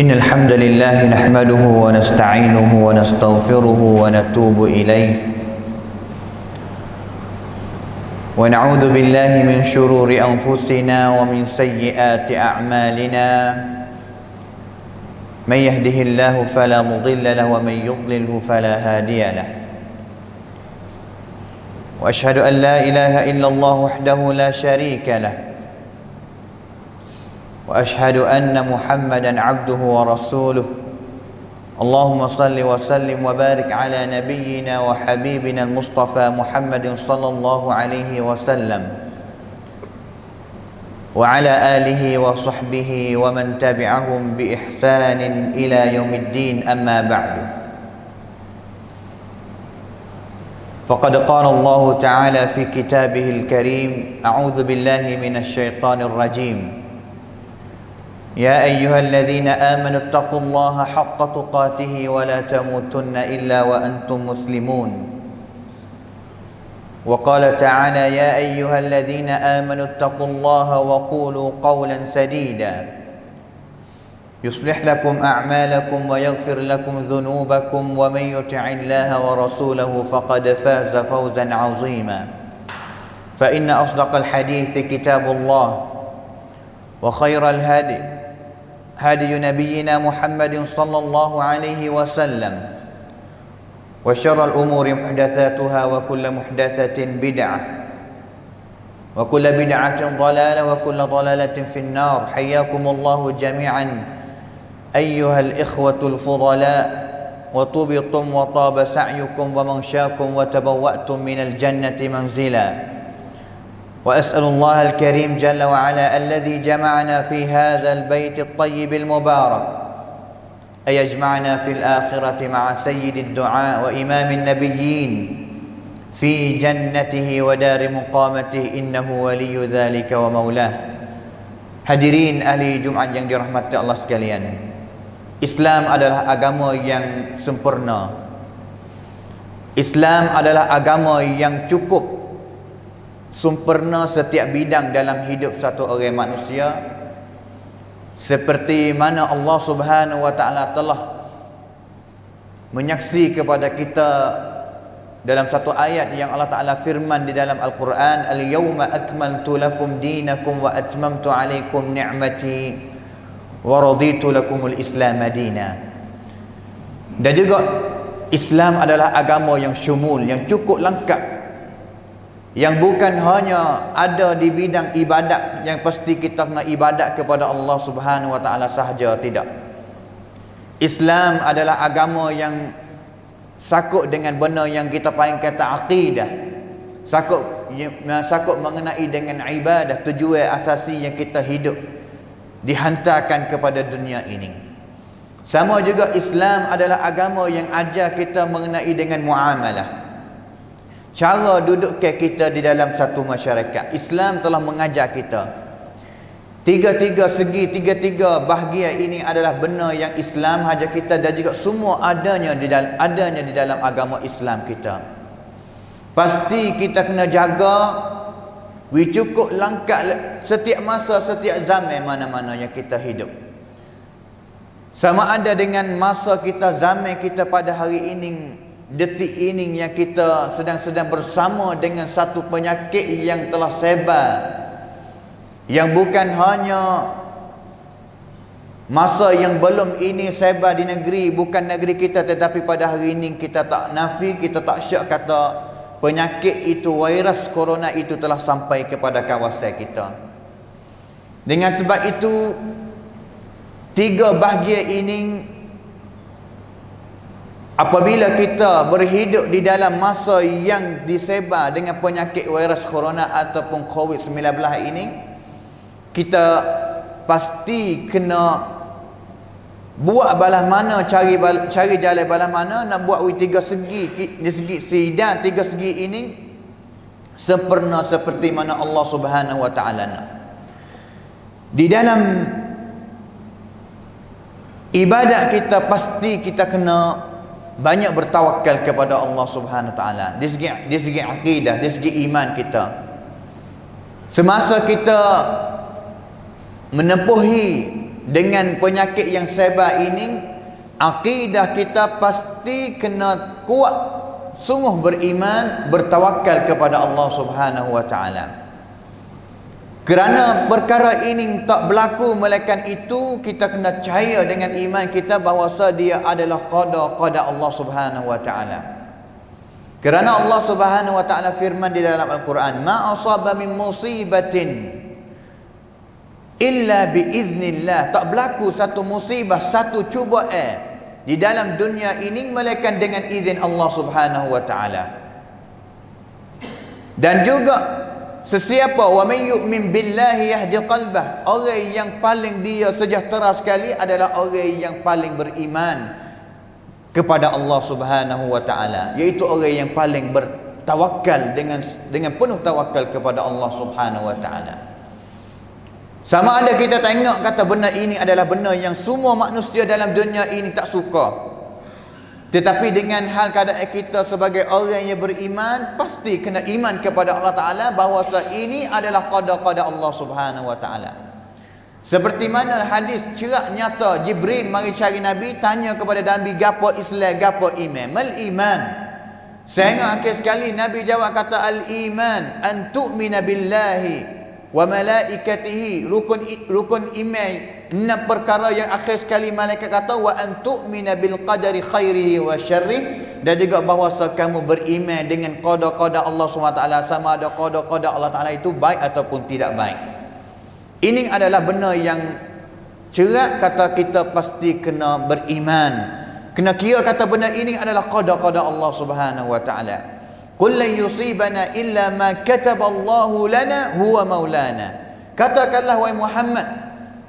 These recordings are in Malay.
إن الحمد لله نحمده ونستعينه ونستغفره ونتوب إليه ونعوذ بالله من شرور أنفسنا ومن سيئات أعمالنا من يهده الله فلا مضل له ومن يضلله فلا هادي له وأشهد أن لا إله إلا الله وحده لا شريك له وأشهد أن محمدا عبده ورسوله اللهم صل وسلم وبارك على نبينا وحبيبنا المصطفى محمد صلى الله عليه وسلم وعلى آله وصحبه ومن تبعهم بإحسان إلى يوم الدين أما بعد فقد قال الله تعالى في كتابه الكريم أعوذ بالله من الشيطان الرجيم يا أيها الذين آمنوا اتقوا الله حق تقاته ولا تموتن إلا وأنتم مسلمون وقال تعالى يا أيها الذين آمنوا اتقوا الله وقولوا قولا سديدا يصلح لكم أعمالكم ويغفر لكم ذنوبكم ومن يطع الله ورسوله فقد فاز فوزا عظيما فإن أصدق الحديث كتاب الله وخير الهدي هدي نبينا محمد صلى الله عليه وسلم وشر الأمور محدثاتها وكل محدثة بدعة وكل بدعة ضلالة وكل ضلالة في النار حياكم الله جميعا أيها الإخوة الفضلاء وطبتم وطاب سعيكم ومنشاكم وتبوأتم من الجنة منزلا وأسأل الله الكريم جل وعلا الذي جمعنا في هذا البيت الطيب المبارك أن يجمعنا في الآخرة مع سيد الدعاء وإمام النبيين في جنته ودار مقامته إنه ولي ذلك ومولاه. Hadirin ahli Jumaat yang dirahmati Allah sekalian, Islam adalah agama yang sempurna. Islam adalah agama yang cukup sempurna setiap bidang dalam hidup satu orang manusia, seperti mana Allah Subhanahu wa taala telah menyaksi kepada kita dalam satu ayat yang Allah Taala firman di dalam Al-Quran, al-yawma akmaltu lakum dinakum wa atmamtu alaikum ni'mati wa raditu lakumul islam madina. Dan juga Islam adalah agama yang syumul, yang cukup lengkap, yang bukan hanya ada di bidang ibadat yang pasti kita kena ibadat kepada Allah Subhanahu wa taala sahaja, tidak. Islam adalah agama yang sakut dengan benda yang kita panggil kata akidah, sakut mengenai dengan ibadah, tujuan asasi yang kita hidup dihantarkan kepada dunia ini. Sama juga Islam adalah agama yang ajar kita mengenai dengan muamalah, cara duduk kita di dalam satu masyarakat. Islam telah mengajar kita tiga-tiga segi, tiga-tiga bahagian ini adalah benda yang Islam ajar kita, dan juga semua adanya di dalam agama Islam kita. Pasti kita kena jaga, cukup lengkap setiap masa, setiap zaman mana-mana yang kita hidup. Sama ada dengan masa kita, zaman kita pada hari ini, detik ini yang kita sedang bersama dengan satu penyakit yang telah sebar, yang bukan hanya masa yang belum ini sebar di negeri, bukan negeri kita, tetapi pada hari ini kita tak nafi, kita tak syak kata penyakit itu, virus corona itu telah sampai kepada kawasan kita. Dengan sebab itu, tiga bahagian ini, apabila kita berhidup di dalam masa yang disebar dengan penyakit virus corona ataupun COVID-19 ini, kita pasti kena buat balas mana, cari jalan balas mana nak buat tiga segi, di segi sidang tiga segi ini sempurna seperti mana Allah Subhanahu wa taala nak. Di dalam ibadat kita pasti kita kena banyak bertawakal kepada Allah Subhanahu wa taala, di segi akidah, di segi iman kita. Semasa kita menempuhi dengan penyakit yang sebar ini, akidah kita pasti kena kuat, sungguh beriman, bertawakal kepada Allah Subhanahu wa taala. Kerana perkara ini tak berlaku melainkan itu, kita kena percaya dengan iman kita bahawa dia adalah qada Allah Subhanahu wa taala. Kerana Allah Subhanahu wa taala firman di dalam Al-Quran, ma asaba min musibatin illa biiznillah. Tak berlaku satu musibah, satu cubaan di dalam dunia ini melainkan dengan izin Allah Subhanahu wa taala. Dan juga sesiapa wa man yu'min billahi yahdi qalbah, orang yang paling dia sejahtera sekali adalah orang yang paling beriman kepada Allah Subhanahu wa taala, iaitu orang yang paling bertawakal dengan penuh tawakal kepada Allah Subhanahu wa taala. Sama ada kita tengok kata benda ini adalah benda yang semua manusia dalam dunia ini tak suka, tetapi dengan hal keadaan kita sebagai orang yang beriman, pasti kena iman kepada Allah Ta'ala bahawa ini adalah qada Allah Subhanahu wa ta'ala. Seperti mana hadis cerak nyata, Jibril mari cari Nabi, tanya kepada Nabi, gapo Islam, gapo iman? Mal iman. Sehingga akhir sekali Nabi jawab kata, al-iman an tu'mina billahi wa malaikatihi. Rukun iman, 6 perkara yang akhir sekali malaikat kata, wa an tu'mina bil qadari khairihi wa syarrih. Dan juga bahawa kamu beriman dengan qada Allah SWT, sama ada qada Allah Ta'ala itu baik ataupun tidak baik. Ini adalah benda yang cerak kata kita pasti kena beriman, kena kira kata benda ini adalah qada Allah Subhanahu wa taala. Qul lan yusibana illa ma kataballahu lana huwa maulana. Katakanlah wahai Muhammad,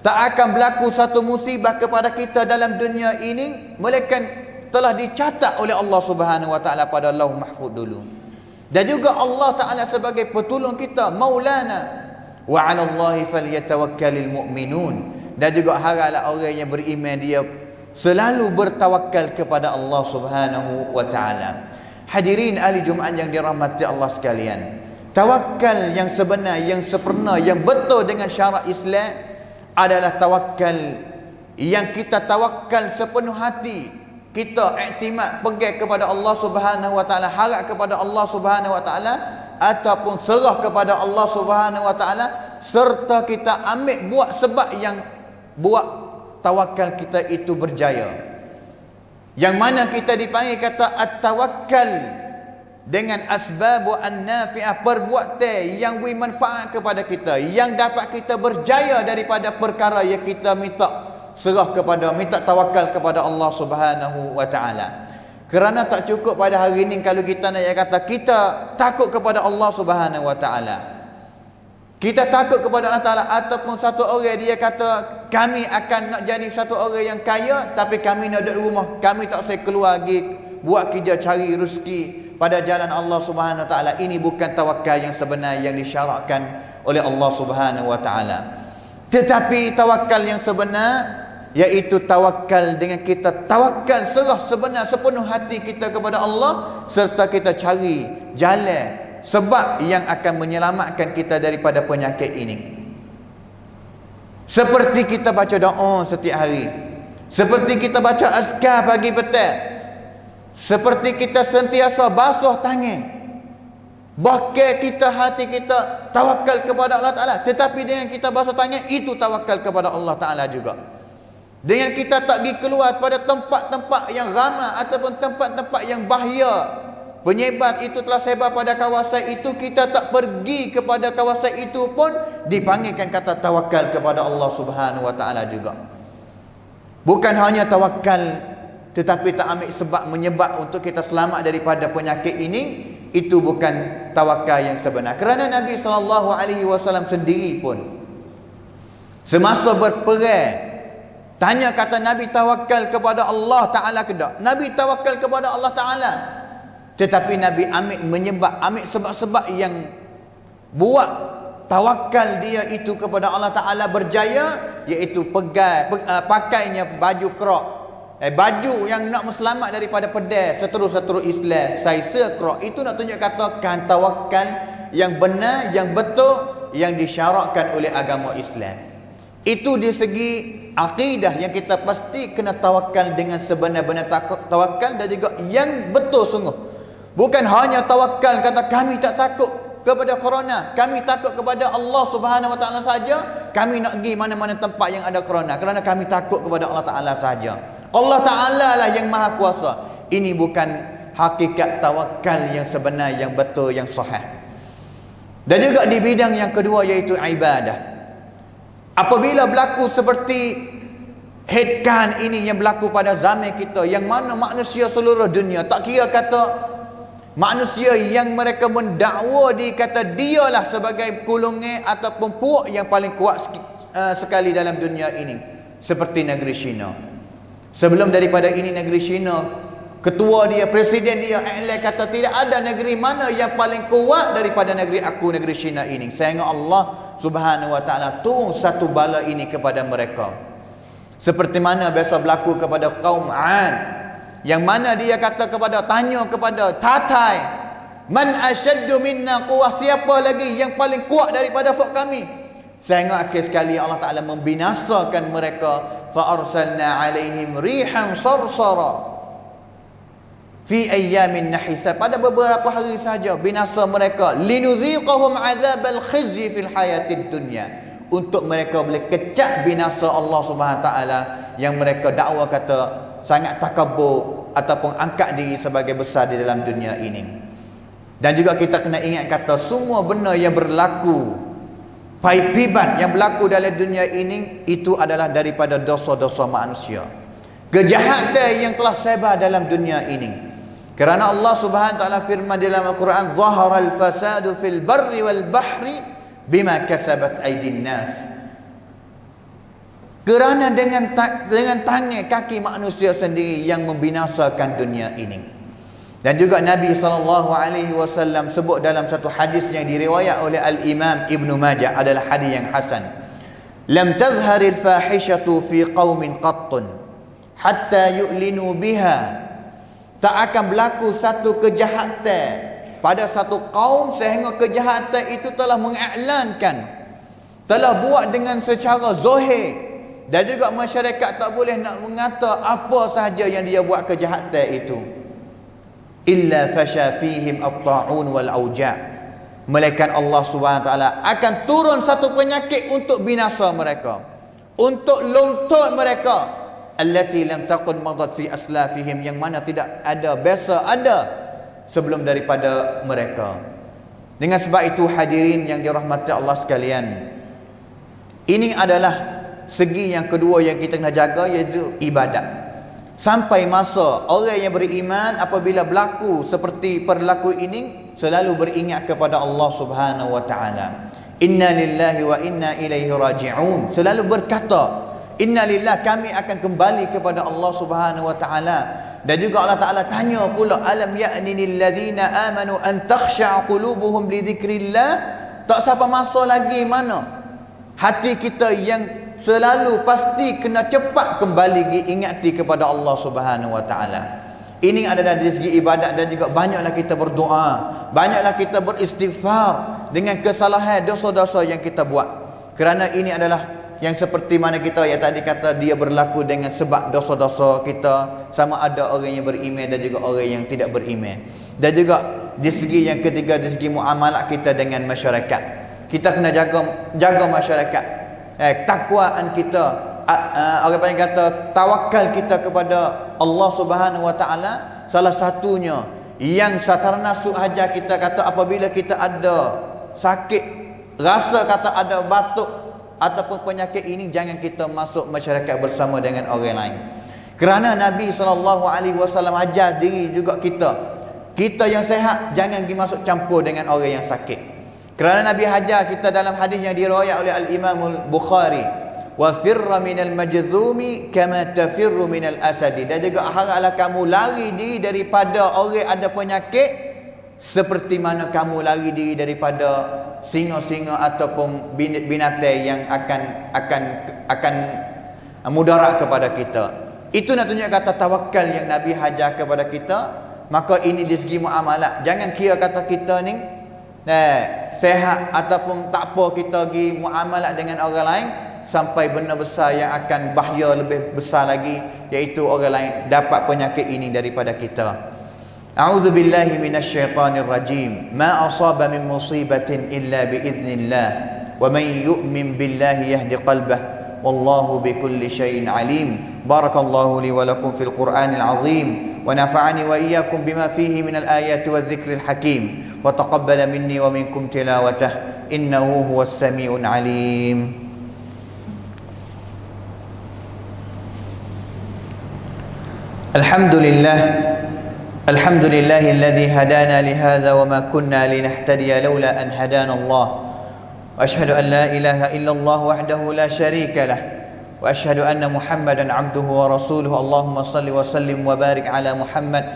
tak akan berlaku satu musibah kepada kita dalam dunia ini melainkan telah dicatat oleh Allah Subhanahu wa taala pada Lauh Mahfuz dulu. Dan juga Allah Taala sebagai petolong kita, maulana. Wa 'ala Allahi falyatawakkalul mu'minun. Dan juga haraplah orang yang beriman dia selalu bertawakal kepada Allah Subhanahu wa taala. Hadirin ahli Jumaat yang dirahmati Allah sekalian, tawakal yang sebenar, yang sempurna, yang betul dengan syarak Islam adalah tawakal yang kita tawakal sepenuh hati, kita iktimad, pegang kepada Allah Subhanahu wa taala, harap kepada Allah Subhanahu wa taala, ataupun serah kepada Allah Subhanahu wa taala, serta kita ambil buat sebab yang buat tawakal kita itu berjaya. Yang mana kita dipanggil kata at-tawakkal dengan asbab an-nafi'ah, perbuatan yang beri manfaat kepada kita, yang dapat kita berjaya daripada perkara yang kita minta serah kepada, minta tawakal kepada Allah Subhanahu wa taala. Kerana tak cukup pada hari ini kalau kita nak kata kita takut kepada Allah Subhanahu wa taala. Kita takut kepada Allah Taala, ataupun satu orang dia kata kami akan nak jadi satu orang yang kaya, tapi kami nak duduk rumah, kami tak usah keluar pergi buat kerja cari rezeki pada jalan Allah Subhanahu wa taala. Ini bukan tawakal yang sebenar yang disyarakkan oleh Allah Subhanahu wa taala. Tetapi tawakal yang sebenar iaitu tawakal dengan kita tawakal serah sebenar sepenuh hati kita kepada Allah, serta kita cari jalan sebab yang akan menyelamatkan kita daripada penyakit ini. Seperti kita baca doa setiap hari, seperti kita baca azkar pagi petang, seperti kita sentiasa basuh tangan, bahkan kita hati kita tawakal kepada Allah Ta'ala. Tetapi dengan kita basuh tangan, itu tawakal kepada Allah Ta'ala juga. Dengan kita tak pergi keluar pada tempat-tempat yang ramai ataupun tempat-tempat yang bahaya, penyebar itu telah sebar pada kawasan itu, kita tak pergi kepada kawasan itu pun dipanggilkan kata tawakal kepada Allah Subhanahu wa taala juga. Bukan hanya tawakal, tetapi tak ambil sebab menyebab untuk kita selamat daripada penyakit ini, itu bukan tawakal yang sebenar. Kerana Nabi SAW sendiri pun semasa berperang, tanya kata Nabi tawakal kepada Allah Ta'ala ke tak? Nabi tawakal kepada Allah Ta'ala, tetapi Nabi ambil sebab-sebab yang buat tawakal dia itu kepada Allah Ta'ala berjaya, iaitu pakainya baju kerok, baju yang nak selamat daripada pedang seteru-seteru Islam, saisa kerok. Itu nak tunjuk katakan tawakal yang benar, yang betul, yang disyarakkan oleh agama Islam. Itu di segi akidah yang kita pasti kena tawakal dengan sebenar-benar tawakal, dan juga yang betul sungguh. Bukan hanya tawakal kata kami tak takut kepada corona, kami takut kepada Allah Subhanahu Wa Taala saja, kami nak pergi mana-mana tempat yang ada corona kerana kami takut kepada Allah Taala saja. Allah Taala lah yang maha kuasa. Ini bukan hakikat tawakal yang sebenar, yang betul, yang sahih. Dan juga di bidang yang kedua, iaitu ibadah. Apabila berlaku seperti headkan ini yang berlaku pada zaman kita, yang mana manusia seluruh dunia, tak kira kata manusia yang mereka mendakwa dikata dialah sebagai golongan ataupun puak yang paling kuat sekali dalam dunia ini, seperti negeri China. Sebelum daripada ini, negeri China, ketua dia, presiden dia iklan kata tidak ada negeri mana yang paling kuat daripada negeri aku, negeri China ini. Sehingga Allah Subhanahu Wa Taala turun satu bala ini kepada mereka. Seperti mana biasa berlaku kepada kaum 'Ad, yang mana dia kata tanya kepada Tatai, man asyaddu minna quwwah, siapa lagi yang paling kuat daripada fak kami? Sehingga akhir sekali Allah Taala membinasakan mereka. Fa arsalna alaihim rihan sarsara fi ayyamin nahisat, pada beberapa hari saja binasa mereka. Linudhiqahum azabal khizyi fil hayatid dunya, untuk mereka boleh kecap binasa Allah Subhanahu taala yang mereka dakwa kata sangat takabur ataupun angkat diri sebagai besar di dalam dunia ini. Dan juga kita kena ingat kata semua benda yang berlaku, paipiban yang berlaku dalam dunia ini, itu adalah daripada dosa-dosa manusia, kejahatan yang telah sebar dalam dunia ini. Kerana Allah Subhanahu wa taala firman dalam Al-Quran, "Zaharal fasadu fil barri wal bahri bima kasabat aydin nas." Kerana dengan tangan kaki manusia sendiri yang membinasakan dunia ini. Dan juga Nabi SAW sebut dalam satu hadis yang diriwayat oleh Al-Imam Ibn Majah, adalah hadis yang hasan. "Lam tazharil fahishatu fi qaumin qattun hatta yu'linu biha." Tak akan berlaku satu kejahatan pada satu kaum sehingga kejahatan itu telah mengiklankan, telah buat dengan secara zahir, dan juga masyarakat tak boleh nak mengata apa sahaja yang dia buat kejahatan itu. Illa fasha fihim at-ta'un wal auja', melainkan Allah Subhanahu taala akan turun satu penyakit untuk binasa mereka, untuk luntur mereka. Allati lam takun madat fi aslafihim, yang mana tidak ada biasa ada sebelum daripada mereka. Dengan sebab itu hadirin yang dirahmati Allah sekalian, ini adalah segi yang kedua yang kita kena jaga, iaitu ibadat. Sampai masa orang yang beriman apabila berlaku seperti perilaku ini, selalu beringat kepada Allah Subhanahu wa taala. Inna lillahi wa inna ilaihi raji'un. Selalu berkata, inna lillah, kami akan kembali kepada Allah Subhanahu wa taala. Dan juga Allah Taala tanya pula, alam ya'ni lil ladzina amanu an takhsha'a qulubuhum li dzikrillah. Tak siapa masa lagi mana hati kita yang selalu pasti kena cepat kembali ingati kepada Allah Subhanahu wa taala. Ini adalah dari segi ibadat. Dan juga banyaklah kita berdoa, banyaklah kita beristighfar dengan kesalahan dosa-dosa yang kita buat. Kerana ini adalah yang seperti mana kita yang tadi kata, dia berlaku dengan sebab dosa-dosa kita, sama ada orang yang beriman dan juga orang yang tidak beriman. Dan juga di segi yang ketiga, di segi muamalah kita dengan masyarakat, kita kena jaga masyarakat. Takwaan kita, orang panggil kata tawakal kita kepada Allah Subhanahu wa taala, salah satunya yang satarnasu aja kita kata, apabila kita ada sakit, rasa kata ada batuk ataupun penyakit ini, jangan kita masuk masyarakat bersama dengan orang lain. Kerana Nabi SAW ajar diri juga kita yang sehat jangan pergi masuk campur dengan orang yang sakit. Kerana Nabi ajar kita dalam hadis yang diriwayat oleh Al-Imam Al-Bukhari, wa firra minal majzumi kama tafirru minal asadi. Dan juga haraplah kamu lari diri daripada orang ada penyakit seperti mana kamu lari diri daripada singa-singa ataupun binatang yang akan mudarat kepada kita. Itu nak tunjuk kata tawakal yang Nabi hajar kepada kita. Maka ini di segi muamalah, jangan kira kata kita ni sehat ataupun tak apa kita pergi muamalah dengan orang lain, sampai benda besar yang akan bahaya lebih besar lagi, iaitu orang lain dapat penyakit ini daripada kita. A'udzu billahi minasyaitonir rajim. Ma asaba min musibatin illa biiznillah wa man yu'min billahi yahdi qalbah wallahu bikulli syai'in alim. Barakallahu li wa lakum fil Qur'anil azim wa nafa'ani wa iyyakum bima fihi minal ayati wadh-dhikril hakim wa taqabbala minni wa minkum tilawatah innahu huwas samiul alim. Alhamdulillah, alhamdulillahilladzi hadana li hadza wa ma kunna linahtadiya laula an hadana Allah. Wa asyhadu an la ilaha illallah wahdahu la syarika lah. Wa asyhadu anna Muhammadan abduhu wa rasuluhu. Allahumma salli wa sallim wa barik ala Muhammad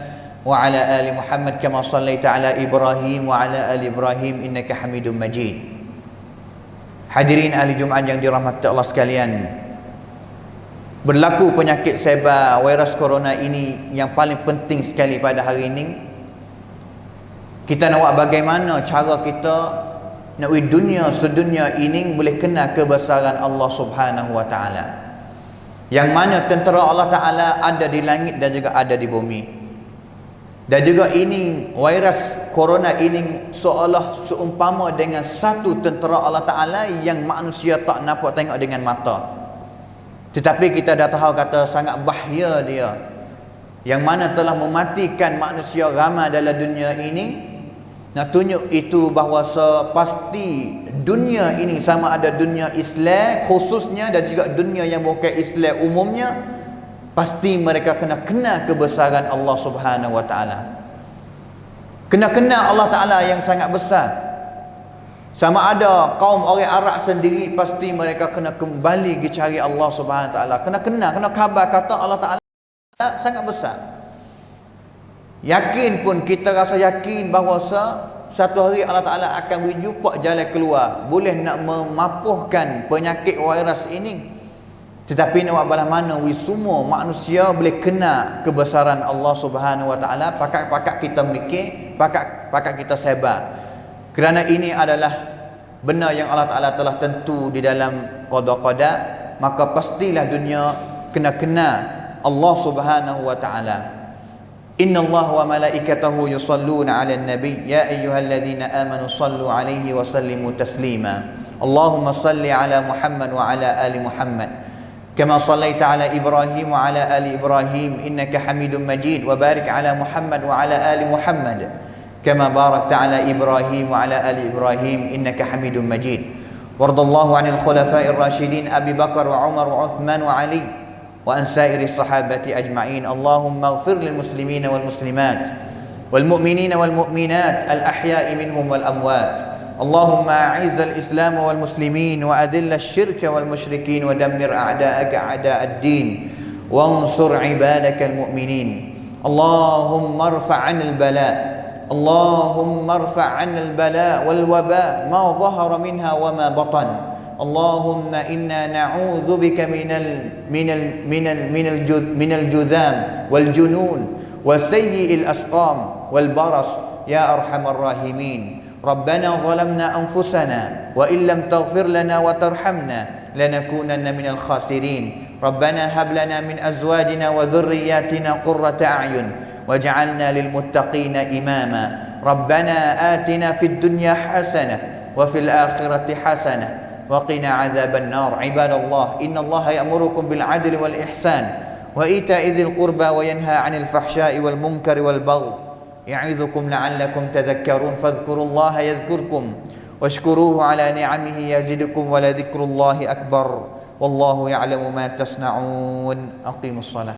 wa ala ali Muhammad kama sallaita ala Ibrahim wa ala ali Ibrahim innaka Hamidum Majid. Hadirin ahli Jumaat yang dirahmati Allah sekalian, berlaku penyakit sebar virus corona ini yang paling penting sekali pada hari ini. Kita nak buat bagaimana cara kita nak dunia sedunia ini boleh kenal kebesaran Allah Subhanahu wa taala, yang mana tentera Allah taala ada di langit dan juga ada di bumi. Dan juga ini virus corona ini seolah seumpama dengan satu tentera Allah taala yang manusia tak nampak tengok dengan mata, tetapi kita dah tahu kata sangat bahaya dia, yang mana telah mematikan manusia ramai dalam dunia ini. Nak tunjuk itu bahawa pasti dunia ini, sama ada dunia Islam khususnya dan juga dunia yang bukan Islam umumnya, pasti mereka kena kenal kebesaran Allah Subhanahu wa taala. Kena kenal Allah taala yang sangat besar. Sama ada kaum orang Arab sendiri, pasti mereka kena kembali pergi cari Allah Subhanahu wa taala. Kena kenal, kena khabar kata Allah taala sangat besar. Yakin pun kita rasa yakin bahawa satu hari Allah Ta'ala akan berjumpa jalan keluar, boleh nak memapuhkan penyakit virus ini. Tetapi nak buat balas mana semua manusia boleh kena kebesaran Allah Subhanahu wa taala, pakat-pakat kita mikir, pakat kita sebar. Kerana ini adalah benda yang Allah Ta'ala telah tentu di dalam qada-qada, maka pastilah dunia kena Allah Subhanahu wa taala. Inna Allah wa malaikatahu yusalluna 'alan nabiy ya ayyuhalladzina amanu sallu 'alaihi wa sallimu taslima. Allahumma salli 'ala Muhammad wa 'ala ali Muhammad kama sallaita 'ala Ibrahim wa 'ala ali Ibrahim innaka Hamidum Majid, wa barik 'ala Muhammad wa 'ala ali Muhammad kama barakta 'ala Ibrahim wa 'ala ali Ibrahim innaka Hamidum Majid. Wardallahu 'anil khulafa'ir rasyidin Abi Bakar wa Umar wa Uthman wa Ali wa an sairi sahabati ajma'in. Allahumma ighfir lil muslimina wal muslimat wal mu'minina wal mu'minat al ahya'i minhum wal amwat. Allahumma a'izz al islam wal muslimin wa adhill asy-syirka wal musyrikin wa dammir a'da'aka a'da'ad-din wa ansur 'ibadaka al mu'minin. Allahumma irfa' 'anil bala', Allahumma irfa' 'anil bala' wal waba' ma dhahara minha wa ma batan. اللهم إنا نعوذ بك من الجذام والجنون وسيء الأسقام والبرص يا أرحم الراحمين. ربنا ظلمنا أنفسنا وإن لم تغفر لنا وترحمنا لنكونن من الخاسرين. ربنا هب لنا من أزواجنا وذرياتنا قرة أعين واجعلنا للمتقين إماما. ربنا آتنا في الدنيا حسنة وفي الآخرة حسنة وقنا عذاب النار. عباد الله إن الله يأمركم بالعدل والإحسان وإيتاء ذي القربى وينهى عن الفحشاء والمنكر والبغي يعظكم لعلكم تذكرون. فاذكروا الله يذكركم واشكروه على نعمه يزدكم ولذكر الله أكبر والله يعلم ما تصنعون. أقيموا الصلاة.